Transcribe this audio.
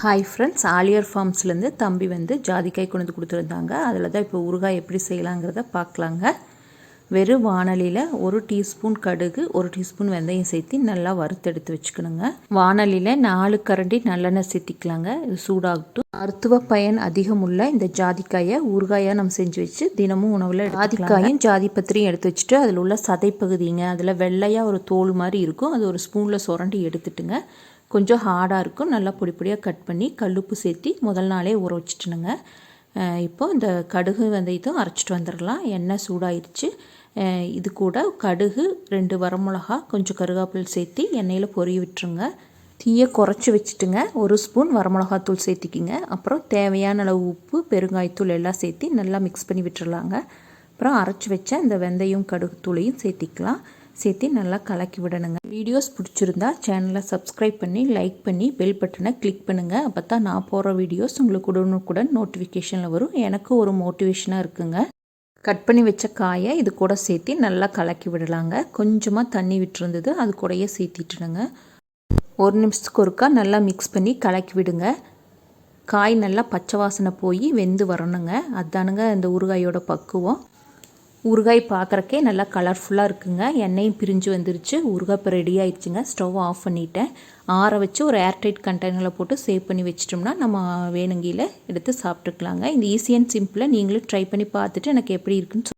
Hi friends, ஆலியர் ஃபார்ம்ஸ்லேருந்து தம்பி வந்து ஜாதிக்காய் கொண்டு வந்து கொடுத்துருந்தாங்க. அதில் தான் இப்போ ஊறுகாய் எப்படி செய்யலாங்கிறத பார்க்கலாங்க. வெறும் வாணலியில் 1 டீஸ்பூன் கடுகு 1 டீஸ்பூன் வெந்தயம் சேர்த்து நல்லா வறுத்தெடுத்து வச்சுக்கணுங்க. வாணலியில் 4 கரண்டி நல்லெண்ணெய் சேர்த்திக்கலாங்க. இது சூடாகட்டும். மருத்துவ பயன் அதிகமுள்ள இந்த ஜாதிக்காயை ஊறுகாயாக நம்ம செஞ்சு வச்சு தினமும் உணவில் ஜாதிக்காயும் ஜாதிப்பத்திரியும் எடுத்து வச்சுட்டு அதில் உள்ள சதைப்பகுதிங்க, அதில் வெள்ளையாக ஒரு தோல் மாதிரி இருக்கும், அது ஒரு ஸ்பூனில் சுரண்டி எடுத்துட்டுங்க. கொஞ்சம் ஹார்டாக இருக்கும். நல்லா பொடி பொடியாக கட் பண்ணி கல்லுப்பு சேர்த்து முதல் நாளே ஊற வச்சுட்டுனுங்க. இப்போது இந்த கடுகு வெந்தயத்தையும் அரைச்சிட்டு வந்துடலாம். எண்ணெய் சூடாயிருச்சு. இது கூட கடுகு 2 வரமிளகா கொஞ்சம் கருவேப்பிலை சேர்த்து எண்ணெயில் பொரிய விட்டுருங்க. தீயை குறைச்சி வச்சுட்டுங்க. 1 ஸ்பூன் வரமிளகாத்தூள் சேர்த்திக்கிங்க. அப்புறம் தேவையான அளவு உப்பு, பெருங்காயத்தூள் எல்லாம் சேர்த்து நல்லா மிக்ஸ் பண்ணி விட்டுறலாங்க. அப்புறம் அரைச்சி வச்ச இந்த வெந்தயம் கடுகு தூளையும் சேர்த்திக்கலாம். சேர்த்து நல்லா கலக்கி விடணுங்க. வீடியோஸ் பிடிச்சிருந்தா சேனலை சப்ஸ்கிரைப் பண்ணி லைக் பண்ணி பெல் பட்டனை கிளிக் பண்ணுங்கள். அப்போ தான் நான் போடுற வீடியோஸ் உங்களுக்கு உடனுக்குடன் நோட்டிஃபிகேஷனில் வரும். எனக்கு ஒரு மோட்டிவேஷனாக இருக்குங்க. கட் பண்ணி வச்ச காயை இது கூட சேர்த்து நல்லா கலக்கி விடலாங்க. கொஞ்சமாக தண்ணி விட்டுருந்தது, அது கூடயே சேர்த்திட்டுனுங்க. 1 நிமிஷத்துக்கு ஒருக்கா நல்லா மிக்ஸ் பண்ணி கலக்கி விடுங்க. காய் நல்லா பச்சை வாசனை போய் வெந்து வரணுங்க. அதுதானுங்க இந்த ஊறுகாயோட பக்குவம். ஊறுகாய் பார்க்குறக்கே நல்லா கலர்ஃபுல்லாக இருக்குங்க. எண்ணெயும் பிரிஞ்சு வந்துருச்சு. ஊறுகாய் இப்போ ரெடி ஆயிடுச்சுங்க. ஸ்டவ் ஆஃப் பண்ணிவிட்டேன். ஆற வச்சு ஒரு ஏர்டைட் கண்டெய்னரில் போட்டு சேவ் பண்ணி வச்சிட்டோம்னா நம்ம வேணுங்கியில் எடுத்து சாப்பிட்டுக்கலாங்க. இந்த ஈஸி அண்ட் சிம்பிளாக நீங்களும் ட்ரை பண்ணி பார்த்துட்டு எனக்கு எப்படி இருக்குன்னு